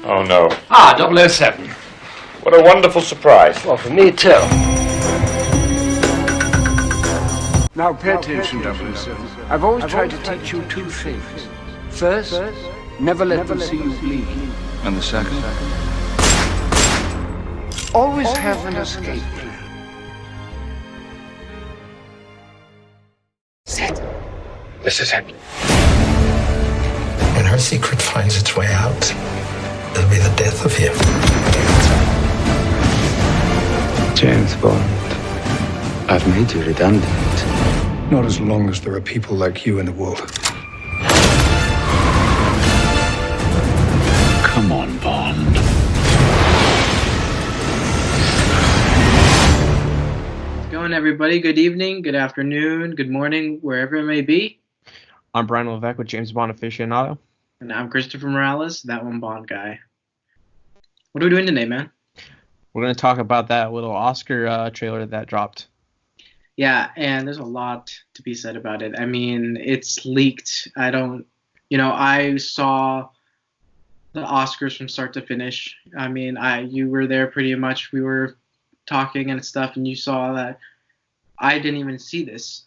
Oh, no. Ah, 007. What a wonderful surprise. Well, for me, too. Now pay attention, 007. I've always tried to teach you two things. First, never let them see you bleed. And the second? Always have an escape plan. This is it. When her secret finds its way out, it'll be the death of you. James Bond, I've made you redundant. Not as long as there are people like you in the world. Come on, Bond. How's it going, everybody? Good evening, good afternoon, good morning, wherever it may be. I'm Brian Levesque with James Bond Aficionado. And I'm Christopher Morales, that one Bond guy. What are we doing today, man? We're going to talk about that little Oscar trailer that dropped. Yeah, and there's a lot to be said about it. I mean, it's leaked. I saw the Oscars from start to finish. I mean, you were there pretty much. We were talking and stuff, and you saw that. I didn't even see this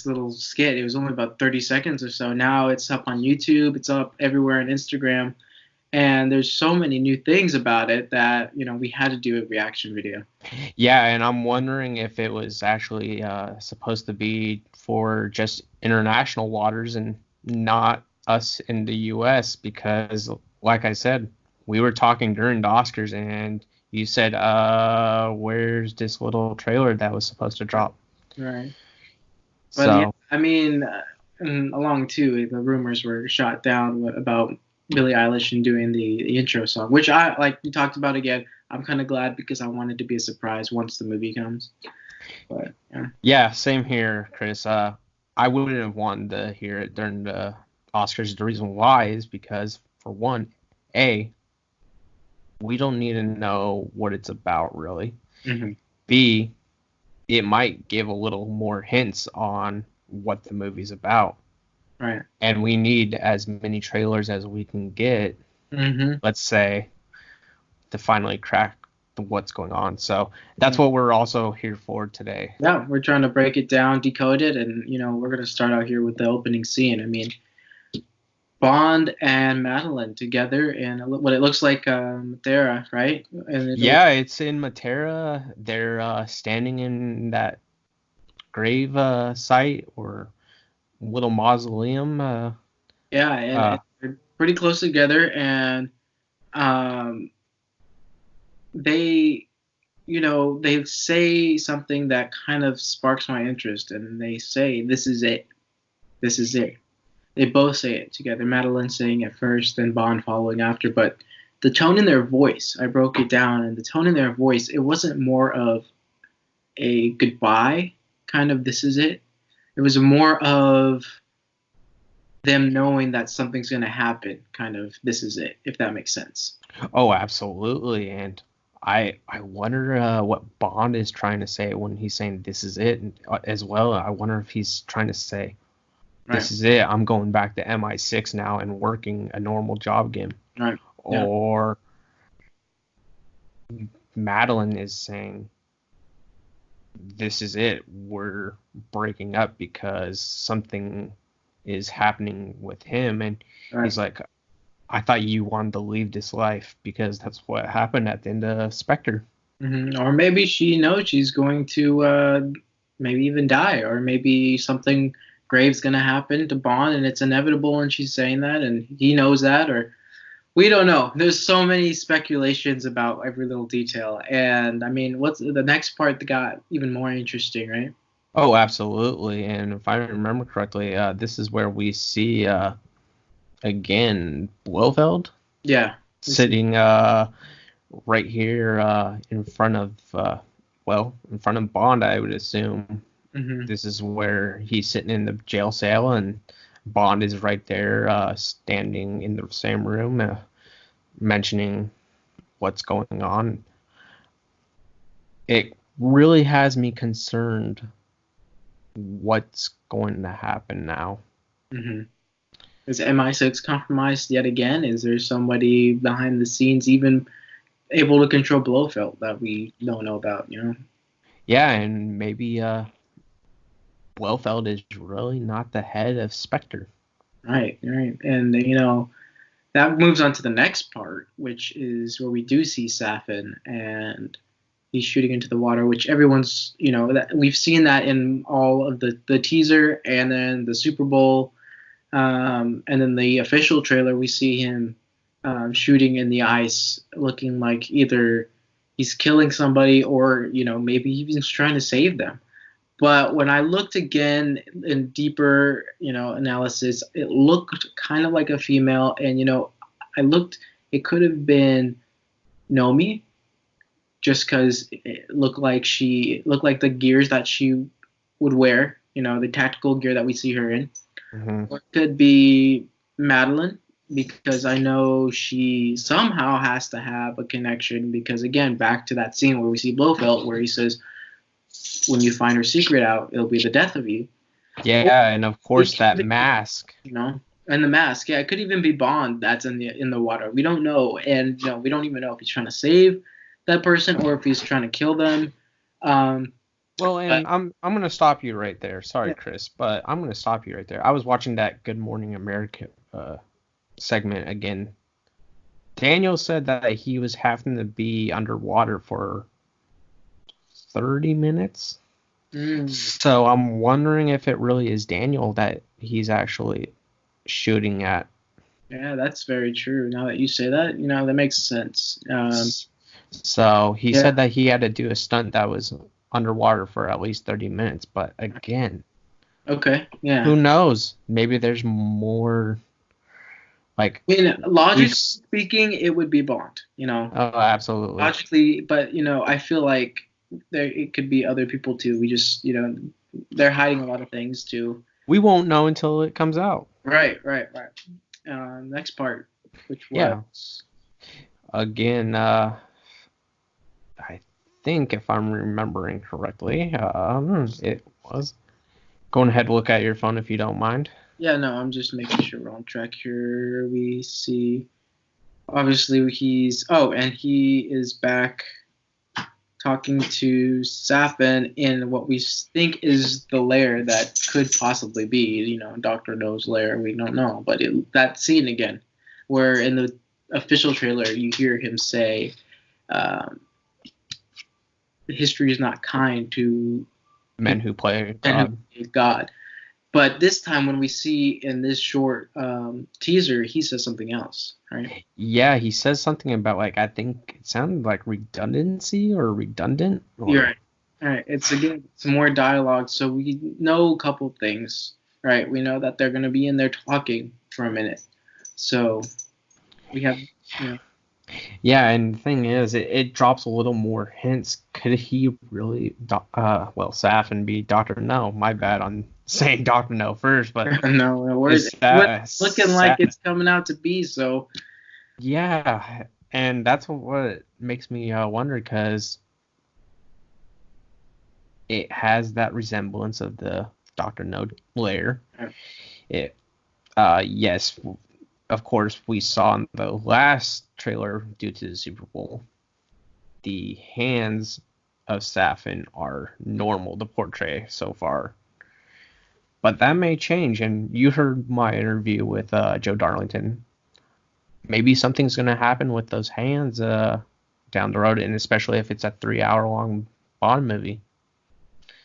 little skit. It was only about 30 seconds or so. Now it's up on YouTube. It's up everywhere on Instagram. And there's so many new things about it that, we had to do a reaction video. Yeah, and I'm wondering if it was actually supposed to be for just international waters and not us in the U.S. because, like I said, we were talking during the Oscars and you said, where's this little trailer that was supposed to drop? Right. But, yeah, I mean, and along, too, the rumors were shot down about Billie Eilish and doing the intro song, which I, like we talked about again, I'm kind of glad because I wanted to be a surprise once the movie comes. But, yeah. Yeah, same here, Chris. I wouldn't have wanted to hear it during the Oscars. The reason why is because, for one, A, we don't need to know what it's about, really. Mm-hmm. B, it might give a little more hints on what the movie's about. Right. And we need as many trailers as we can get, let's say, to finally crack what's going on. So that's what we're also here for today. Yeah, we're trying to break it down, decode it, and, we're going to start out here with the opening scene. I mean, Bond and Madeline together in what it looks like Matera, right? It's in Matera. They're standing in that grave site or little mausoleum. They're pretty close together, and they say something that kind of sparks my interest, and they say, "This is it. This is it." They both say it together. Madeline saying it first, then Bond following after. But the tone in their voice, I broke it down, and the tone in their voice, it wasn't more of a goodbye kind of "this is it." It was more of them knowing that something's going to happen, kind of "this is it," if that makes sense. Oh, absolutely. And I wonder what Bond is trying to say when he's saying "this is it" as well. I wonder if he's trying to say, "This is it. I'm going back to MI6 now and working a normal job again." Right. Yeah. Or Madeline is saying, "This is it. We're breaking up because something is happening with him." And he's like, "I thought you wanted to leave this life because that's what happened at the end of Spectre." Mm-hmm. Or maybe she knows she's going to maybe even die, or maybe something grave's going to happen to Bond and it's inevitable, and she's saying that and he knows that, or we don't know. There's so many speculations about every little detail, and I mean, what's the next part that got even more interesting, right? Oh, absolutely. And if I remember correctly, this is where we see again Blofeld. Yeah. Sitting right here in front of Bond, I would assume. Mm-hmm. This is where he's sitting in the jail cell, and Bond is right there, standing in the same room, mentioning what's going on. It really has me concerned what's going to happen now. Mm-hmm. Is MI6 compromised yet again? Is there somebody behind the scenes even able to control Blofeld that we don't know about, you know? Yeah, and maybe Blofeld is really not the head of Spectre. Right, right. And, you know, that moves on to the next part, which is where we do see Safin and he's shooting into the water, which everyone's, you know, that we've seen that in all of the teaser and then the Super Bowl. And then the official trailer, we see him shooting in the ice, looking like either he's killing somebody or, you know, maybe he's trying to save them. But when I looked again in deeper, you know, analysis, it looked kind of like a female. And, you know, it could have been Nomi, just because it looked like the gears that she would wear, you know, the tactical gear that we see her in. Mm-hmm. Or it could be Madeline, because I know she somehow has to have a connection, because again, back to that scene where we see Blofeld where he says, when you find her secret out, it'll be the death of you. Yeah, and of course that mask. You know, and the mask. Yeah, it could even be Bond that's in the water. We don't know, and you know, we don't even know if he's trying to save that person or if he's trying to kill them. Well, and I'm gonna stop you right there. Sorry, Yeah. Chris, but I'm gonna stop you right there. I was watching that Good Morning America segment again. Daniel said that he was having to be underwater for 30 minutes. So I'm wondering if it really is Daniel that he's actually shooting at. Yeah, that's very true. Now that you say that, you know, that makes sense. So he Yeah. said that he had to do a stunt that was underwater for at least 30 minutes. But again, Okay, yeah. who knows? Maybe there's more. Like, I mean, logically speaking, it would be Bond, you know. oh, absolutely. Logically, but you know, I feel like it could be other people too. We just, you know, they're hiding a lot of things too. We won't know until it comes out. Right. Next part, which was Again, I think if I'm remembering correctly, it was. Go ahead, look at your phone if you don't mind. Yeah, no, I'm just making sure we're on track here. We see, obviously, he is back talking to Safin in what we think is the lair that could possibly be, you know, Dr. No's lair. We don't know, but that scene again, where in the official trailer you hear him say, "History is not kind to Men who play God." But this time, when we see in this short teaser, he says something else, right? Yeah, he says something about, like, I think it sounded like redundancy or redundant. You're right. All right. It's some more dialogue, so we know a couple things, right? We know that they're going to be in there talking for a minute, so we have, you know. Yeah, and the thing is, it drops a little more hints. Could he really, Safin be Dr. No? My bad on saying Dr. No first, but No, it's looking like it's coming out to be so. Yeah, and that's what makes me wonder, because it has that resemblance of the Dr. No lair. Yes, of course, we saw in the last trailer due to the Super Bowl, the hands of Safin are normal to portray so far. But that may change, and you heard my interview with Joe Darlington. Maybe something's going to happen with those hands down the road, and especially if it's a 3-hour-long Bond movie.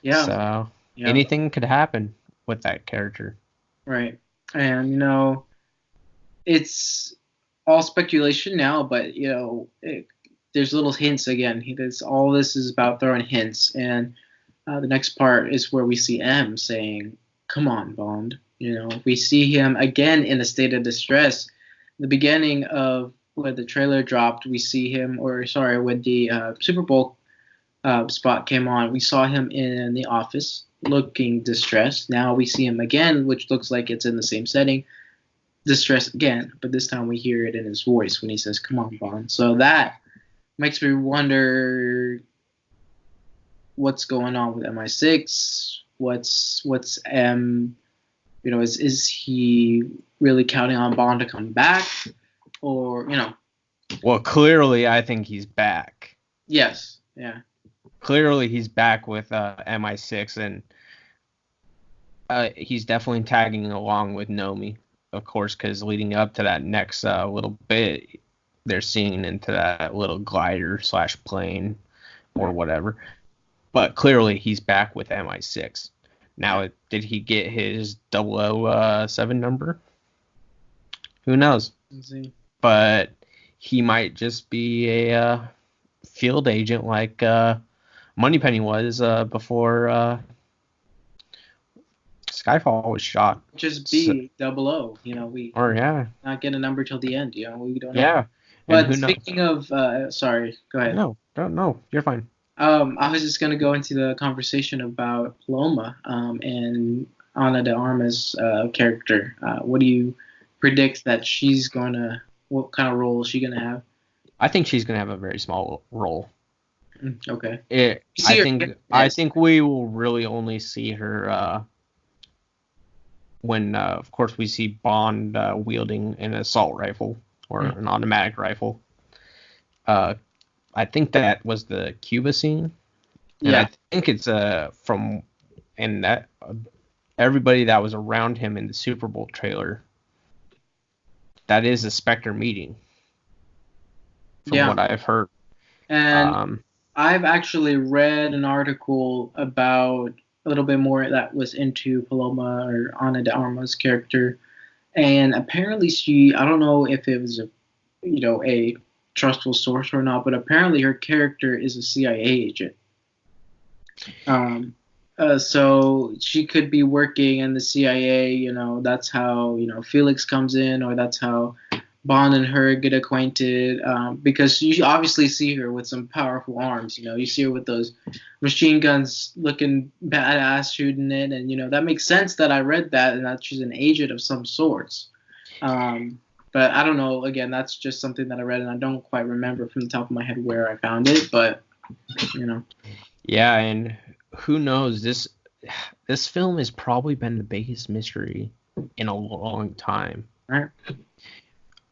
Yeah. So anything could happen with that character. Right. And, you know, it's all speculation now, but, you know, there's little hints again. All this is about throwing hints. And the next part is where we see M saying, "Come on, Bond." You know, we see him again in a state of distress. The beginning of when the trailer dropped, we see him, when the Super Bowl spot came on, we saw him in the office looking distressed. Now we see him again, which looks like it's in the same setting, distressed again, but this time we hear it in his voice when he says, "Come on, Bond." So that makes me wonder what's going on with MI6. What's M is he really counting on Bond to come back, or Well, clearly, I think he's back. Yes, yeah. Clearly, he's back with MI6, and he's definitely tagging along with Nomi, of course, because leading up to that next little bit, they're seeing into that little glider / plane or whatever. But clearly, he's back with MI6. Now, did he get his 007 number? Who knows? Let's see. But he might just be a field agent like Moneypenny was before Skyfall was shot. Just be 00. We not get a number till the end. We don't know. Yeah. But speaking of, sorry, go ahead. No, you're fine. I was just gonna go into the conversation about Paloma and Ana de Armas' character. What do you predict that she's gonna? What kind of role is she gonna have? I think she's gonna have a very small role. Okay. I think we will really only see her when, of course, we see Bond wielding an assault rifle or an automatic rifle. I think that was the Cuba scene. And Yeah. I think it's and that everybody that was around him in the Super Bowl trailer. That is a Spectre meeting. From what I've heard. And I've actually read an article about a little bit more that was into Paloma or Ana de Armas' character, and apparently I don't know if it was a trustful source or not, but apparently her character is a CIA agent. So she could be working in the CIA. That's how Felix comes in, or that's how Bond and her get acquainted, because you obviously see her with some powerful arms. You see her with those machine guns, looking badass, shooting it, and that makes sense that I read that and that she's an agent of some sorts. But I don't know. Again, that's just something that I read, and I don't quite remember from the top of my head where I found it. But Yeah, and who knows? This film has probably been the biggest mystery in a long time. Right.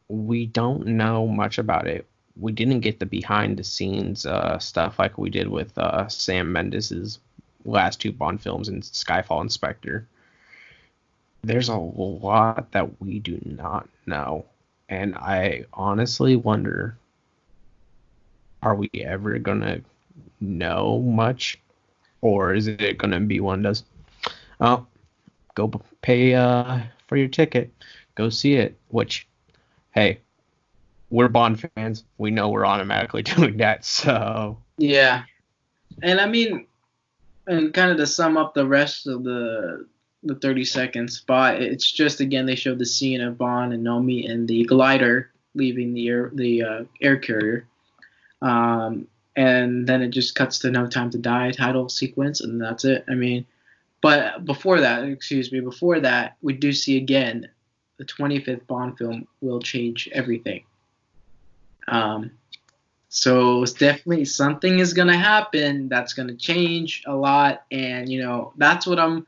We don't know much about it. We didn't get the behind the scenes stuff like we did with Sam Mendes' last two Bond films in Skyfall and Spectre. There's a lot that we do not know. And I honestly wonder, are we ever going to know much? Or is it going to be one of those, oh, go pay for your ticket, go see it, which, hey, we're Bond fans. We know we're automatically doing that, so. Yeah. And I mean, and kind of to sum up the rest of the 30-second spot, it's just, again, they showed the scene of Bond and Nomi in the glider leaving the air carrier. And then it just cuts to No Time to Die title sequence, and that's it. I mean, but before that, we do see again the 25th Bond film will change everything. So it's definitely something is going to happen that's going to change a lot, and that's what I'm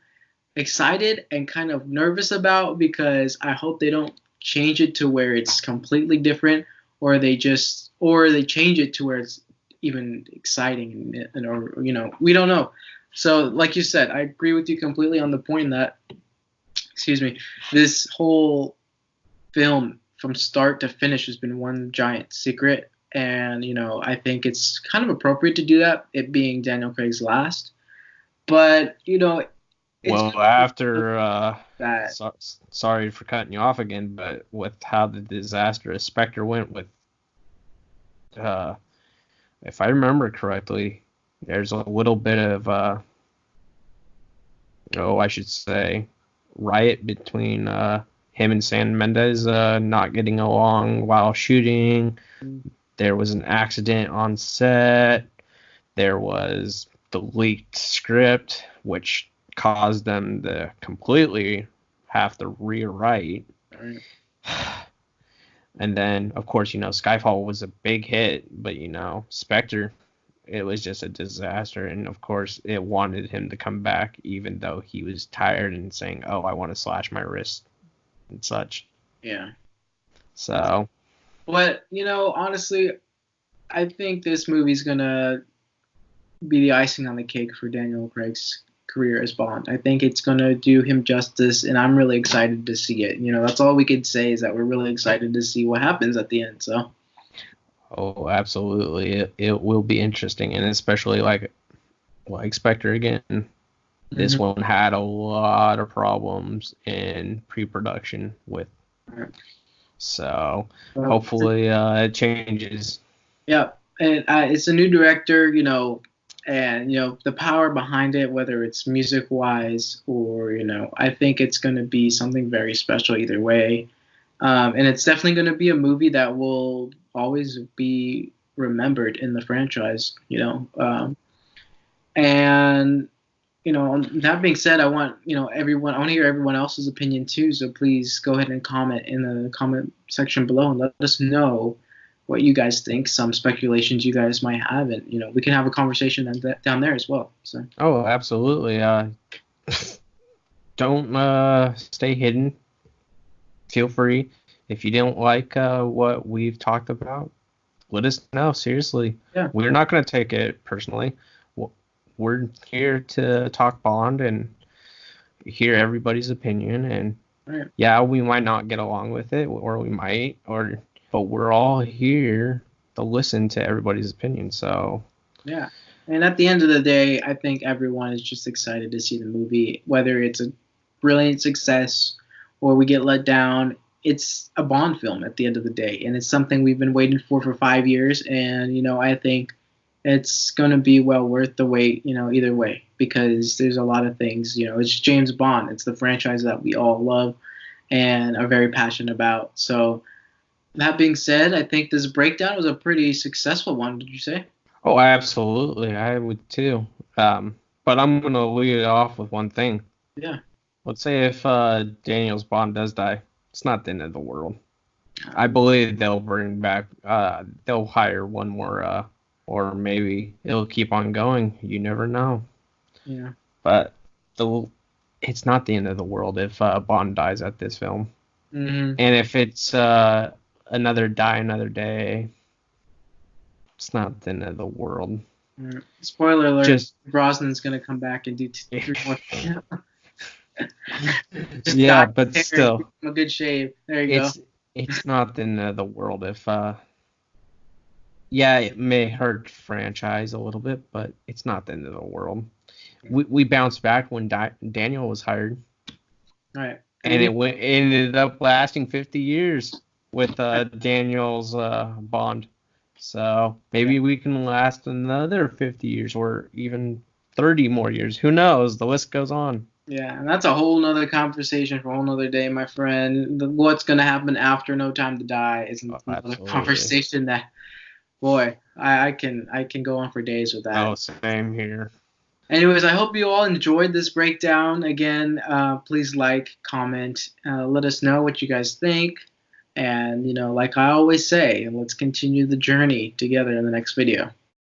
excited and kind of nervous about, because I hope they don't change it to where it's completely different, or they change it to where it's even exciting, or we don't know. So like you said, I agree with you completely on the point that this whole film from start to finish has been one giant secret, and I think it's kind of appropriate to do that, it being Daniel Craig's last. But well, after sorry for cutting you off again, but with how the disastrous Spectre went with if I remember correctly, there's a little bit of I should say riot between him and Sam Mendes not getting along while shooting. There was an accident on set. There was the leaked script, which caused them to completely have to rewrite. Right. And then, of course, Skyfall was a big hit, but Spectre, it was just a disaster. And of course, it wanted him to come back, even though he was tired and saying, "Oh, I want to slash my wrist," and such. Yeah. So, But, honestly, I think this movie's going to be the icing on the cake for Daniel Craig's career as Bond. I think it's going to do him justice, and I'm really excited to see it. That's all we could say is that we're really excited to see what happens at the end. So. oh, absolutely, it will be interesting, and especially like Spectre again. This one had a lot of problems in pre-production with. So hopefully it changes. Yeah, and it's a new director, and the power behind it, whether it's music-wise or I think it's going to be something very special either way, and it's definitely going to be a movie that will always be remembered in the franchise, and. That being said, I want everyone. I want to hear everyone else's opinion too. So please go ahead and comment in the comment section below and let us know what you guys think. Some speculations you guys might have, and we can have a conversation down there as well. So. Oh, absolutely. Don't stay hidden. Feel free. If you don't like what we've talked about, let us know. Seriously. Yeah. We're not going to take it personally. We're here to talk Bond and hear everybody's opinion. And right. Yeah, we might not get along with it, or we might, but we're all here to listen to everybody's opinion. So yeah. And at the end of the day, I think everyone is just excited to see the movie, whether it's a brilliant success or we get let down. It's a Bond film at the end of the day, and it's something we've been waiting for 5 years. And I think it's going to be well worth the wait, either way, because there's a lot of things, it's James Bond. It's the franchise that we all love and are very passionate about. So that being said, I think this breakdown was a pretty successful one. Did you say? Oh, absolutely. I would too. But I'm going to lead it off with one thing. Yeah. Let's say if Daniel's Bond does die, it's not the end of the world. I believe they'll bring back, they'll hire one more, or maybe it'll keep on going. You never know. Yeah. But it's not the end of the world if Bond dies at this film. Mm-hmm. And if it's another Die Another Day, it's not the end of the world. Spoiler alert, Brosnan's going to come back and do 3 more. Yeah, but still. A good shave. There you go. It's not the end of the world if... yeah, it may hurt franchise a little bit, but it's not the end of the world. We bounced back when Daniel was hired. Right. And it ended up lasting 50 years with Daniel's Bond. So maybe we can last another 50 years or even 30 more years. Who knows? The list goes on. Yeah, and that's a whole nother conversation for a whole nother day, my friend. What's going to happen after No Time to Die is another conversation that... Boy, I can go on for days with that. Oh, same here. Anyways, I hope you all enjoyed this breakdown. Again, please like, comment, let us know what you guys think. And, like I always say, let's continue the journey together in the next video.